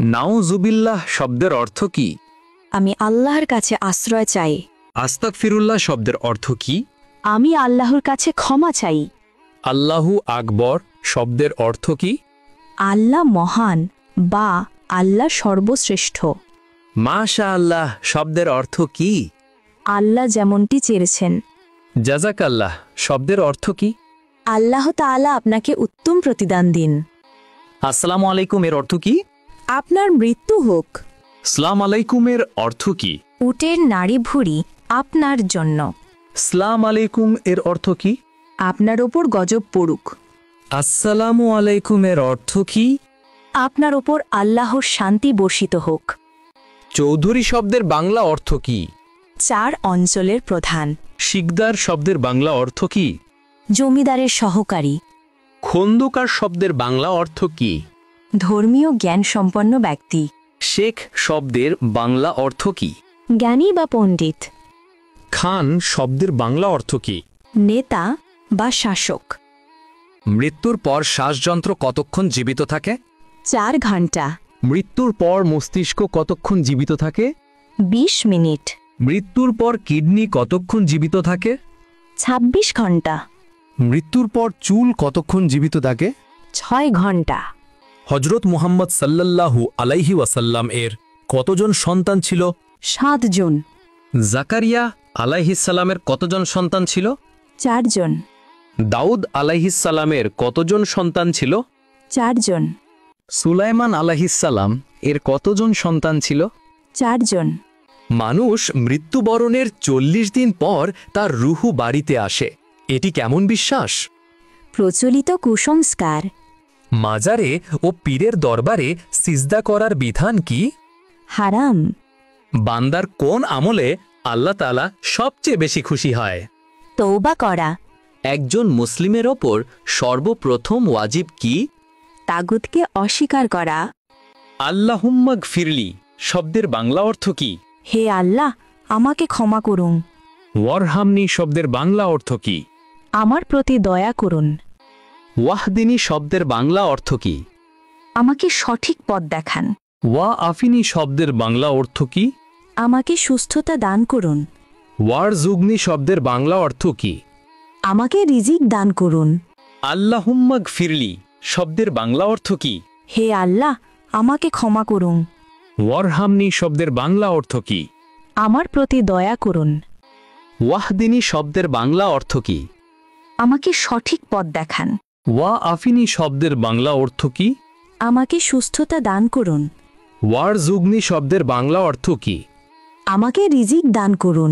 নাউজুবিল্লাহ শব্দের অর্থ কি? আমি আল্লাহর কাছে আশ্রয় চাই। আস্তাগফিরুল্লাহ শব্দের অর্থ কি? আমি আল্লাহর কাছে ক্ষমা চাই। আল্লাহু আকবর শব্দের অর্থ কি? আল্লাহ মহান বা আল্লাহ সর্বশ্রেষ্ঠ। মাশাআল্লাহ শব্দের অর্থ কি? আল্লাহ যেমনটি চেয়েছেন। জাযাকাল্লাহ শব্দের অর্থ কি? আল্লাহ তাআলা আপনাকে উত্তম প্রতিদান দিন। আসসালামু আলাইকুম এর অর্থ কি? আপনার মৃত্যু হোক। আসসালামু আলাইকুমের অর্থ কি? উটের নাড়ি ভুঁড়ি আপনার জন্য। আসসালামু আলাইকুম এর অর্থ কি? আপনার ওপর গজব পড়ুক। আসসালামু আলাইকুম এর অর্থ কি? আপনার ওপর আল্লাহর শান্তি বর্ষিত হোক। চৌধুরী শব্দের বাংলা অর্থ কি? 4 অঞ্চলের প্রধান। শিকদার শব্দের বাংলা অর্থ কি? জমিদারের সহকারী। খন্দকার শব্দের বাংলা অর্থ কি? ধর্মীয় জ্ঞান সম্পন্ন ব্যক্তি। শেখ শব্দের বাংলা অর্থ কি? জ্ঞানী বা পণ্ডিত। খান শব্দের বাংলা অর্থ কি? নেতা বা শাসক। মৃত্যুর পর শ্বাসযন্ত্র কতক্ষণ জীবিত থাকে? 4 ঘন্টা। মৃত্যুর পর মস্তিষ্ক কতক্ষণ জীবিত থাকে? 20 মিনিট। মৃত্যুর পর কিডনি কতক্ষণ জীবিত থাকে? 26 ঘন্টা। মৃত্যুর পর চুল কতক্ষণ জীবিত থাকে? 6 ঘন্টা। হজরত মুহাম্মদ সাল্লাল্লাহু আলাইহি ওয়াসাল্লাম এর কতজন সন্তান ছিল? 7 জন। জাকারিয়া আলাইহিসসালামের কতজন সন্তান ছিল? 4 জন। দাউদ আলাইহিসসালামের কতজন সন্তান ছিল? 4 জন। সুলাইমান আলাইহিসসালাম এর কতজন সন্তান ছিল? 4 জন। মানুষ মৃত্যুবরণের 40 দিন পর তার রুহু বাড়িতে আসে, এটি কেমন বিশ্বাস? প্রচলিত কুসংস্কার। মাজারে ও পীরের দরবারে সিজদা করার বিধান কি? হারাম। বান্দার কোন আমলে আল্লাহ তাআলা সবচেয়ে বেশি খুশি হয়? তওবা করা। একজন মুসলিমের ওপর সর্বপ্রথম ওয়াজিব কি? তাগুতকে অস্বীকার করা। আল্লাহুম্মা গফিরলি শব্দের বাংলা অর্থ কি? হে আল্লাহ, আমাকে ক্ষমা করুন। ওয়ারহামনি শব্দের বাংলা অর্থ কি? আমার প্রতি দয়া করুন। ওয়াহদিনী শব্দের বাংলা অর্থ কি? আমাকে সঠিক পথ দেখান। ওয়া আফিনী শব্দের বাংলা অর্থ কি? আমাকে সুস্থতা দান করুন। ওয়ারজুগনি শব্দের বাংলা অর্থ কি? আমাকে রিজিক দান করুন। আল্লাহুম্মা গফিরলি শব্দের বাংলা অর্থ কি? হে আল্লাহ, আমাকে ক্ষমা করুন। ওয়ারহামনি শব্দের বাংলা অর্থ কি? আমার প্রতি দয়া করুন। ওয়াহদিনী শব্দের বাংলা অর্থ কি? আমাকে সঠিক পথ দেখান। ওয়া আফিনী শব্দের বাংলা অর্থ কি? আমাকে সুস্থতা দান করুন। ওয়ারজুগনি শব্দের বাংলা অর্থ কি? আমাকে রিজিক দান করুন।